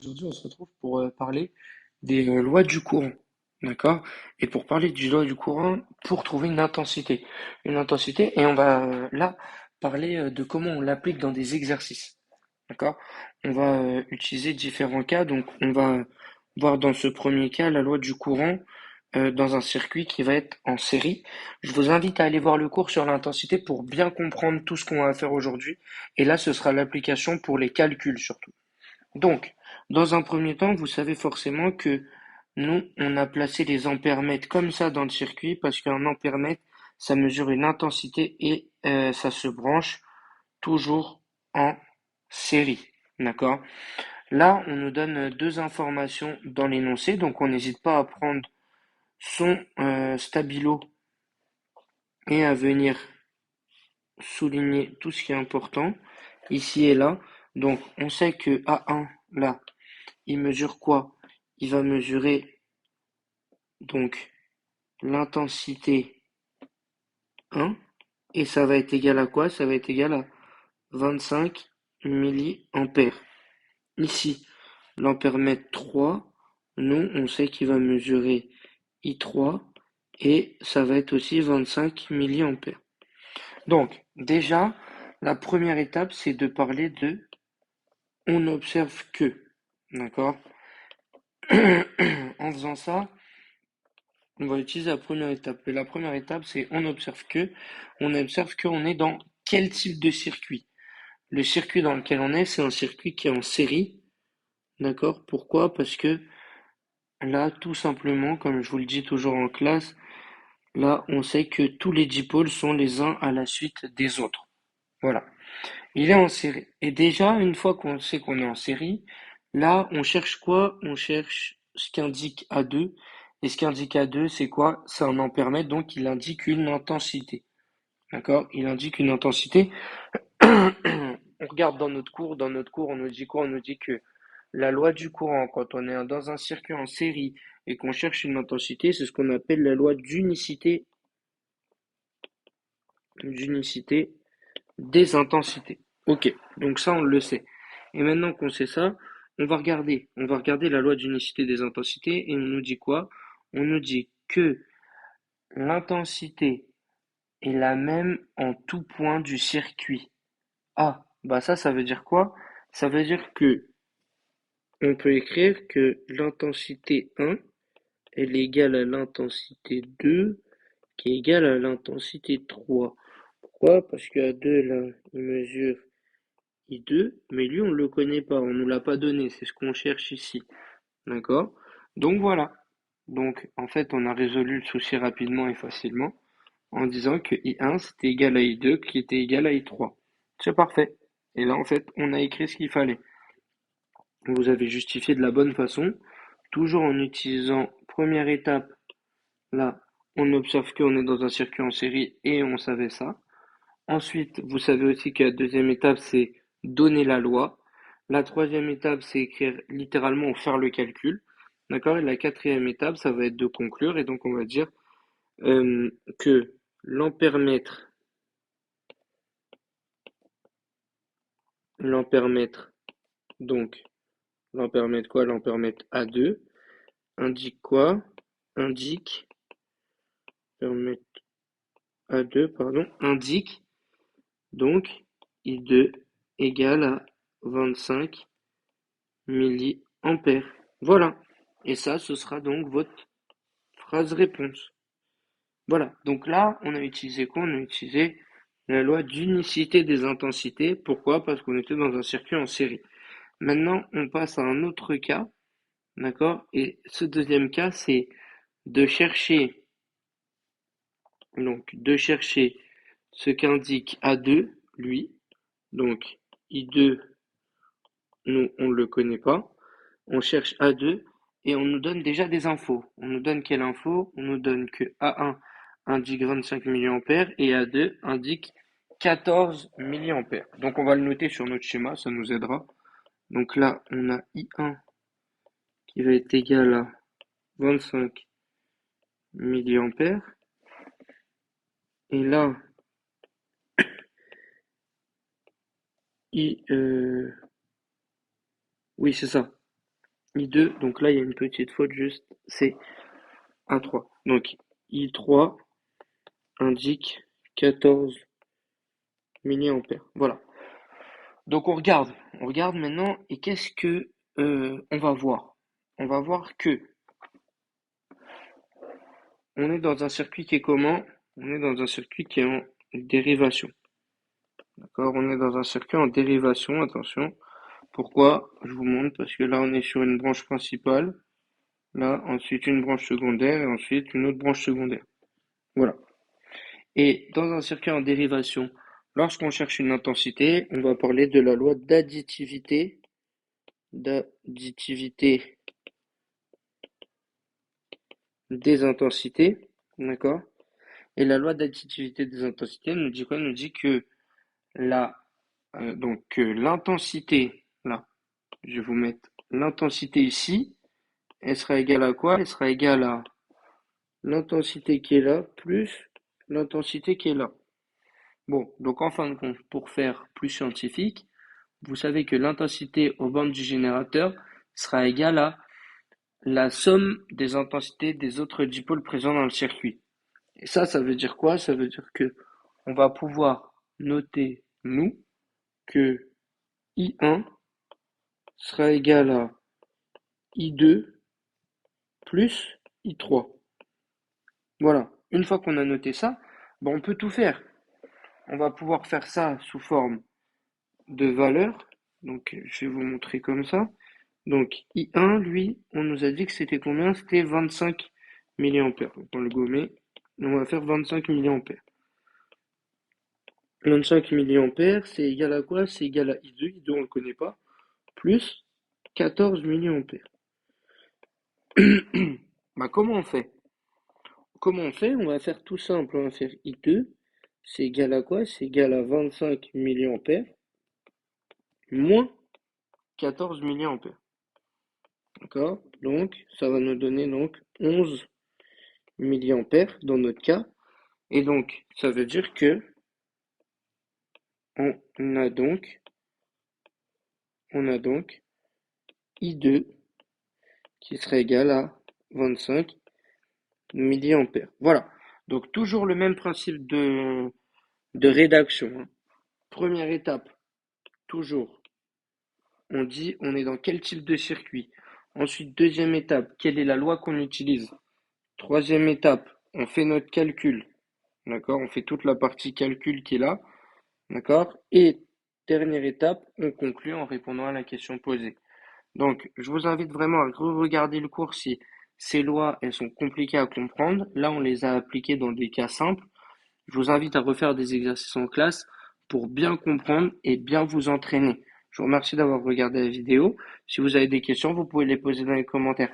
Aujourd'hui, on se retrouve pour parler des lois du courant, d'accord? Et pour parler du loi du courant, pour trouver une intensité, et on va là parler de comment on l'applique dans des exercices, d'accord? On va utiliser différents cas, donc on va voir dans ce premier cas la loi du courant dans un circuit qui va être en série. Je vous invite à aller voir le cours sur l'intensité pour bien comprendre tout ce qu'on va faire aujourd'hui, et là, ce sera l'application pour les calculs surtout. Donc, dans un premier temps, vous savez forcément que nous, on a placé les ampères-mètres comme ça dans le circuit parce qu'un ampère-mètre, ça mesure une intensité et ça se branche toujours en série. D'accord? Là, on nous donne deux informations dans l'énoncé, donc on n'hésite pas à prendre son stabilo et à venir souligner tout ce qui est important ici et là. Donc, on sait que A1, là, il mesure quoi? Il va mesurer donc l'intensité 1 et ça va être égal à quoi? Ça va être égal à 25 milliampères. Ici, l'ampère-mètre 3, nous, on sait qu'il va mesurer I3 et ça va être aussi 25 milliampères. Donc, déjà, la première étape, c'est de parler de on n'observe que. D'accord? En faisant ça, on va utiliser la première étape. Et la première étape, c'est on observe qu'on est dans quel type de circuit. Le circuit dans lequel on est, c'est un circuit qui est en série. D'accord? Pourquoi? Parce que là, tout simplement, comme je vous le dis toujours en classe, là, on sait que tous les dipôles sont les uns à la suite des autres. Voilà. Il est en série. Et déjà, une fois qu'on sait qu'on est en série, là, on cherche quoi? On cherche ce qu'indique A2. Et ce qu'indique A2, c'est quoi? C'est un ampère-mètre, donc il indique une intensité. D'accord? Il indique une intensité. On regarde dans notre cours, on nous dit quoi? On nous dit que la loi du courant, quand on est dans un circuit en série et qu'on cherche une intensité, c'est ce qu'on appelle la loi d'unicité des intensités. Ok, donc ça on le sait. Et maintenant qu'on sait ça, on va regarder la loi d'unicité des intensités et on nous dit quoi? On nous dit que l'intensité est la même en tout point du circuit. Ah, bah ça veut dire quoi? Ça veut dire que on peut écrire que l'intensité 1 elle est égale à l'intensité 2 qui est égale à l'intensité 3. Pourquoi? Parce qu'à 2 là, il mesure I2, mais lui, on ne le connaît pas, on ne nous l'a pas donné, c'est ce qu'on cherche ici. D'accord? Donc voilà. Donc en fait, on a résolu le souci rapidement et facilement en disant que I1 c'était égal à I2 qui était égal à I3. C'est parfait. Et là, en fait, on a écrit ce qu'il fallait. Vous avez justifié de la bonne façon, toujours en utilisant première étape, là, on observe qu'on est dans un circuit en série et on savait ça. Ensuite, vous savez aussi que la deuxième étape, c'est donner la loi. La troisième étape, c'est écrire littéralement ou faire le calcul. D'accord? Et la quatrième étape, ça va être de conclure. Et donc, on va dire que l'ampère-mètre, l'ampère-mètre, donc l'ampère-mètre quoi? L'ampère-mètre A2 indique quoi? Indique, ampère-mètre A2, pardon, indique donc I2 égale à 25 milliampères. Voilà. Et ça, ce sera donc votre phrase réponse. Voilà. Donc là, on a utilisé quoi? On a utilisé la loi d'unicité des intensités. Pourquoi? Parce qu'on était dans un circuit en série. Maintenant, on passe à un autre cas. D'accord? Et ce deuxième cas, c'est de chercher, de chercher ce qu'indique A2, lui. Donc, I2, nous, on ne le connaît pas. On cherche A2 et on nous donne déjà des infos. On nous donne quelle info? On nous donne que A1 indique 25 milliampères et A2 indique 14 milliampères. Donc on va le noter sur notre schéma, ça nous aidera. Donc là, on a I1 qui va être égal à 25 milliampères. Et là, I, oui, c'est ça. I2, donc là il y a une petite faute juste, c'est A3. Donc I3 indique 14 milliampères. Voilà. Donc on regarde maintenant et qu'est-ce que on va voir? On va voir que on est dans un circuit qui est comment? On est dans un circuit qui est en dérivation. D'accord? On est dans un circuit en dérivation, attention. Pourquoi? Je vous montre parce que là on est sur une branche principale, là ensuite une branche secondaire et ensuite une autre branche secondaire. Voilà. Et dans un circuit en dérivation, lorsqu'on cherche une intensité, on va parler de la loi d'additivité des intensités, d'accord? Et la loi d'additivité des intensités nous dit quoi? Nous dit que la l'intensité, là, je vais vous mettre l'intensité ici, elle sera égale à quoi? Elle sera égale à l'intensité qui est là plus l'intensité qui est là. Bon, donc en fin de compte, pour faire plus scientifique, vous savez que l'intensité aux bornes du générateur sera égale à la somme des intensités des autres dipôles présents dans le circuit. Et ça veut dire quoi? Ça veut dire que on va pouvoir noter, nous, que I1 sera égal à I2 plus I3. Voilà. Une fois qu'on a noté ça, on peut tout faire. On va pouvoir faire ça sous forme de valeurs. Donc, je vais vous montrer comme ça. Donc, I1, lui, on nous a dit que c'était combien? C'était 25 milliampères. Donc, on va le gommer. On va faire 25 milliampères. 25 milliampères, c'est égal à quoi? C'est égal à I2. I2, on ne le connaît pas. Plus 14 milliampères. Comment on fait? Comment on fait? On va faire tout simple. On va faire I2. C'est égal à quoi? C'est égal à 25 milliampères moins 14 milliampères. D'accord? Donc, ça va nous donner donc 11 milliampères dans notre cas. Et donc, ça veut dire que on a donc, on a donc I2 qui serait égal à 25 milliampères. Voilà. Donc, toujours le même principe de rédaction, hein. Première étape, toujours, on dit on est dans quel type de circuit. Ensuite, deuxième étape, quelle est la loi qu'on utilise. Troisième étape, on fait notre calcul. D'accord? On fait toute la partie calcul qui est là. D'accord? Et dernière étape, on conclut en répondant à la question posée. Donc, je vous invite vraiment à regarder le cours si ces lois, elles sont compliquées à comprendre. Là, on les a appliquées dans des cas simples. Je vous invite à refaire des exercices en classe pour bien comprendre et bien vous entraîner. Je vous remercie d'avoir regardé la vidéo. Si vous avez des questions, vous pouvez les poser dans les commentaires.